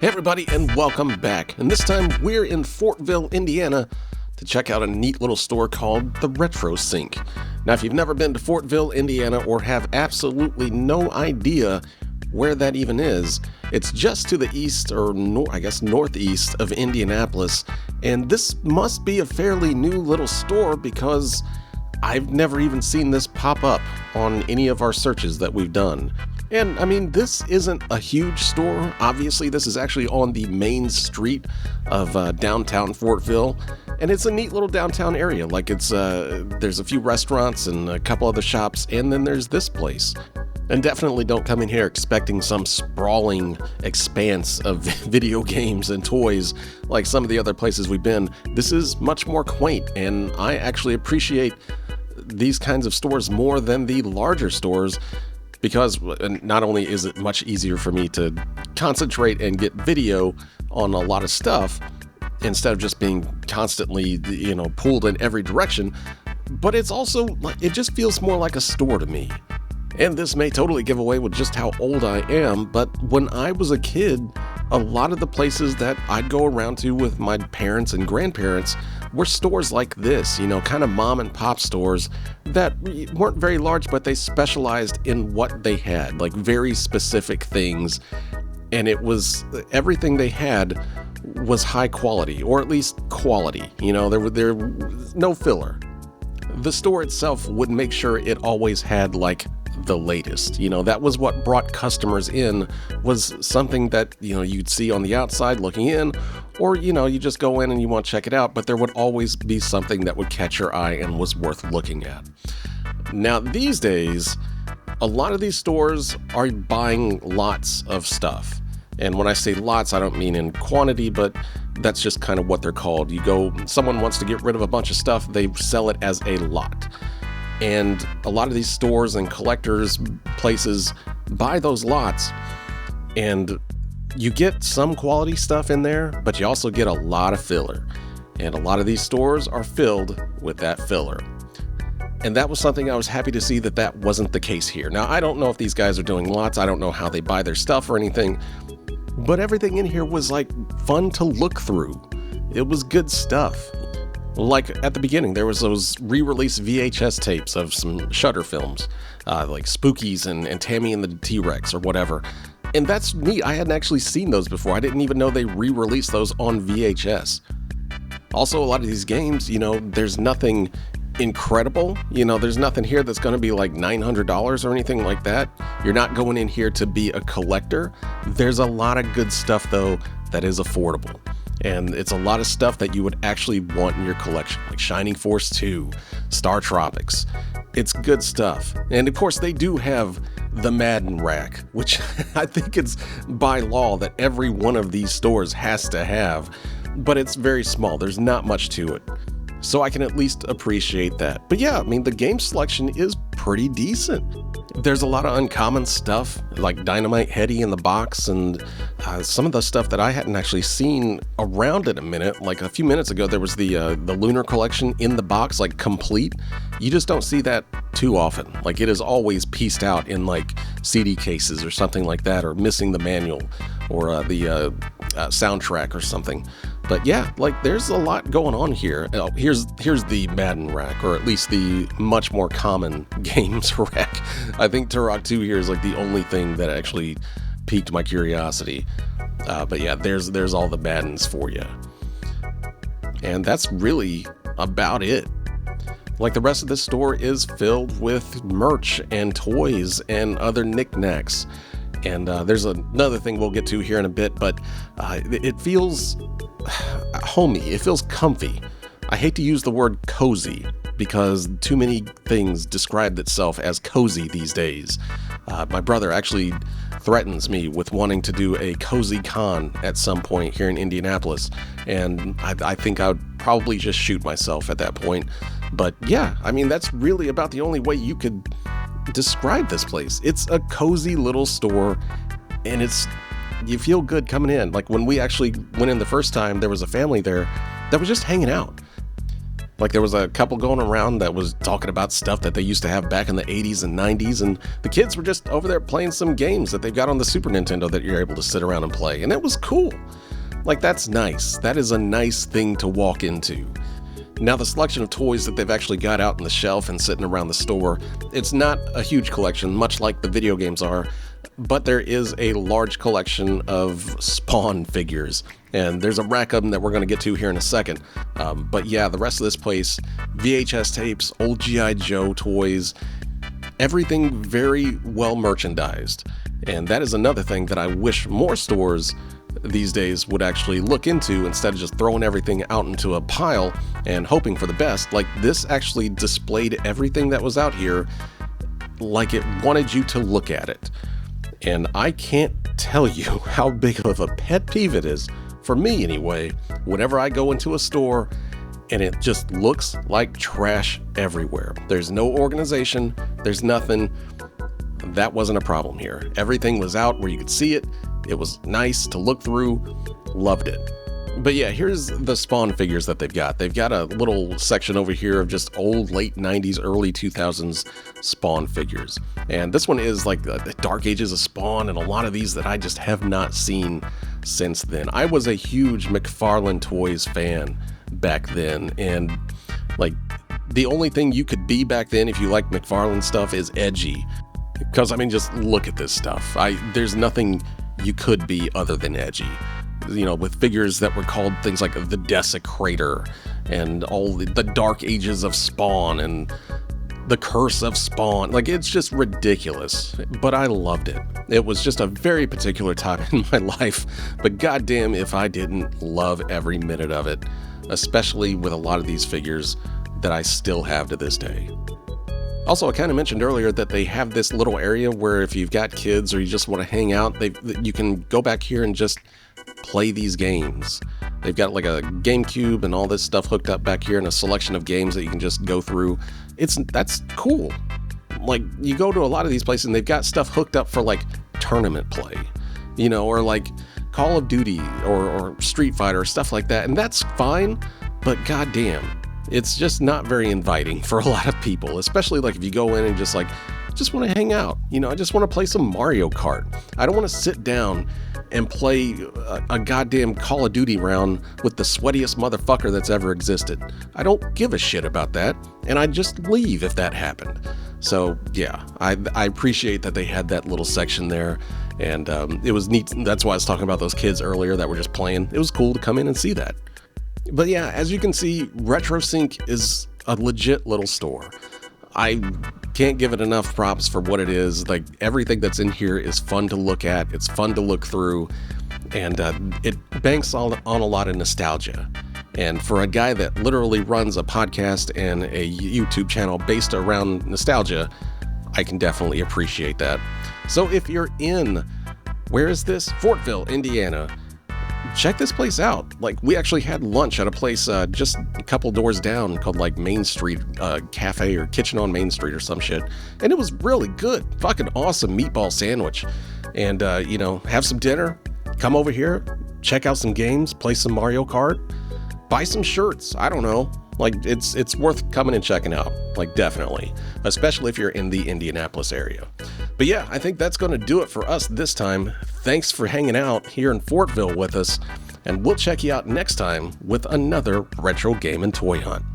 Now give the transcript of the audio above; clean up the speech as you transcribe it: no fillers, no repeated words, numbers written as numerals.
Hey everybody, and welcome back. And this time we're in Fortville, Indiana to check out a neat little store called the Retro Sync. Now, if you've never been to Fortville, Indiana, or have absolutely no idea where that even is, it's just to the east, or northeast of Indianapolis. And this must be a fairly new little store because I've never even seen this pop up on any of our searches that we've done. And I mean, this isn't a huge store. Obviously, this is actually on the main street of downtown Fortville, and it's a neat little downtown area. Like there's a few restaurants and a couple other shops, and then there's this place. And definitely don't come in here expecting some sprawling expanse of video games and toys like some of the other places we've been. This is much more quaint, and I actually appreciate these kinds of stores more than the larger stores, because not only is it much easier for me to concentrate and get video on a lot of stuff instead of just being constantly, pulled in every direction, but it's also, it just feels more like a store to me. And this may totally give away with just how old I am, but when I was a kid, a lot of the places that I'd go around to with my parents and grandparents were stores like this, kind of mom and pop stores that weren't very large, but they specialized in what they had, like very specific things. And it was, everything they had was high quality, or at least quality. There was no filler. The store itself would make sure it always had like the latest. That was what brought customers in, was something that, you'd see on the outside looking in, or, you just go in and you want to check it out, but there would always be something that would catch your eye and was worth looking at. Now, these days, a lot of these stores are buying lots of stuff. And when I say lots, I don't mean in quantity, but that's just kind of what they're called. Someone wants to get rid of a bunch of stuff, they sell it as a lot. And a lot of these stores and collectors places buy those lots, and you get some quality stuff in there, but you also get a lot of filler. And a lot of these stores are filled with that filler. And that was something I was happy to see that wasn't the case here. Now, I don't know if these guys are doing lots. I don't know how they buy their stuff or anything, but everything in here was like fun to look through. It was good stuff. Like at the beginning, there was those re-release VHS tapes of some Shudder films, like Spookies and Tammy and the T-Rex or whatever. And that's neat. I hadn't actually seen those before. I didn't even know they re-released those on VHS. Also, a lot of these games, there's nothing incredible. There's nothing here that's going to be like $900 or anything like that. You're not going in here to be a collector. There's a lot of good stuff, though, that is affordable. And it's a lot of stuff that you would actually want in your collection, like Shining Force 2, Star Tropics. It's good stuff. And of course, they do have the Madden rack, which I think it's by law that every one of these stores has to have, but it's very small. There's not much to it. So I can at least appreciate that. But yeah, the game selection is pretty decent. There's a lot of uncommon stuff, like Dynamite Heady in the box, and some of the stuff that I hadn't actually seen around in a minute. Like a few minutes ago, there was the Lunar Collection in the box, like complete. You just don't see that too often. Like, it is always pieced out in like CD cases or something like that, or missing the manual, or the soundtrack or something. But yeah, like, there's a lot going on here. Here's the Madden rack, or at least the much more common games rack. I think Turok 2 here is like the only thing that actually piqued my curiosity. But yeah, there's all the Maddens for you. And that's really about it. Like, the rest of this store is filled with merch and toys and other knickknacks. And there's another thing we'll get to here in a bit, but it feels homey. It feels comfy. I hate to use the word cozy because too many things describe itself as cozy these days. My brother actually threatens me with wanting to do a cozy con at some point here in Indianapolis, and I think I would probably just shoot myself at that point. But yeah, that's really about the only way you could describe this place. It's a cozy little store, and you feel good coming in. Like, when we actually went in the first time, there was a family there that was just hanging out. Like there was a couple going around that was talking about stuff that they used to have back in the 80s and 90s, and the kids were just over there playing some games that they've got on the Super Nintendo that you're able to sit around and play, and it was cool. Like, that's nice. That is a nice thing to walk into. Now, the selection of toys that they've actually got out on the shelf and sitting around the store, it's not a huge collection, much like the video games are, but there is a large collection of Spawn figures, and there's a rack of them that we're going to get to here in a second. But yeah, the rest of this place, VHS tapes, old G.I. Joe toys, everything very well merchandised. And that is another thing that I wish more stores these days would actually look into, instead of just throwing everything out into a pile and hoping for the best. Like, this actually displayed everything that was out here like it wanted you to look at it. And I can't tell you how big of a pet peeve it is, for me anyway, whenever I go into a store and it just looks like trash everywhere. There's no organization, there's nothing. That wasn't a problem here. Everything was out where you could see it. It was nice to look through. Loved it. But yeah, here's the Spawn figures that they've got. They've got a little section over here of just old late 90s, early 2000s Spawn figures. And this one is like the Dark Ages of Spawn, and a lot of these that I just have not seen since then. I was a huge McFarlane Toys fan back then, and like the only thing you could be back then if you like McFarlane stuff is edgy. Because I mean, just look at this stuff. There's nothing you could be other than edgy. You know, with figures that were called things like the Desecrator and all the Dark Ages of Spawn and the Curse of Spawn. Like, it's just ridiculous, but I loved it. It was just a very particular time in my life, but goddamn if I didn't love every minute of it, especially with a lot of these figures that I still have to this day. Also, I kind of mentioned earlier that they have this little area where if you've got kids or you just want to hang out, you can go back here and just play these games. They've got like a GameCube and all this stuff hooked up back here, and a selection of games that you can just go through. That's cool. Like, you go to a lot of these places and they've got stuff hooked up for like tournament play, you know, or like Call of Duty or Street Fighter, stuff like that. And that's fine, but goddamn, it's just not very inviting for a lot of people, especially like if you go in and just want to hang out. You know, I just want to play some Mario Kart. I don't want to sit down and play a goddamn Call of Duty round with the sweatiest motherfucker that's ever existed. I don't give a shit about that, and I'd just leave if that happened. So yeah, I appreciate that they had that little section there, and it was neat. That's why I was talking about those kids earlier that were just playing. It was cool to come in and see that. But yeah, as you can see, RetroSync is a legit little store. I can't give it enough props for what it is. Like, everything that's in here is fun to look at, it's fun to look through, and it banks on a lot of nostalgia. And for a guy that literally runs a podcast and a YouTube channel based around nostalgia, I can definitely appreciate that. So if you're in, where is this? Fortville, Indiana. Check this place out. Like, we actually had lunch at a place just a couple doors down called like Main Street Cafe or Kitchen on Main Street or some shit. And it was really good. Fucking awesome meatball sandwich. And, you know, have some dinner, come over here, check out some games, play some Mario Kart, buy some shirts. I don't know. Like, it's worth coming and checking out. Like, definitely. Especially if you're in the Indianapolis area. But yeah, I think that's going to do it for us this time. Thanks for hanging out here in Fortville with us, and we'll check you out next time with another retro game and toy hunt.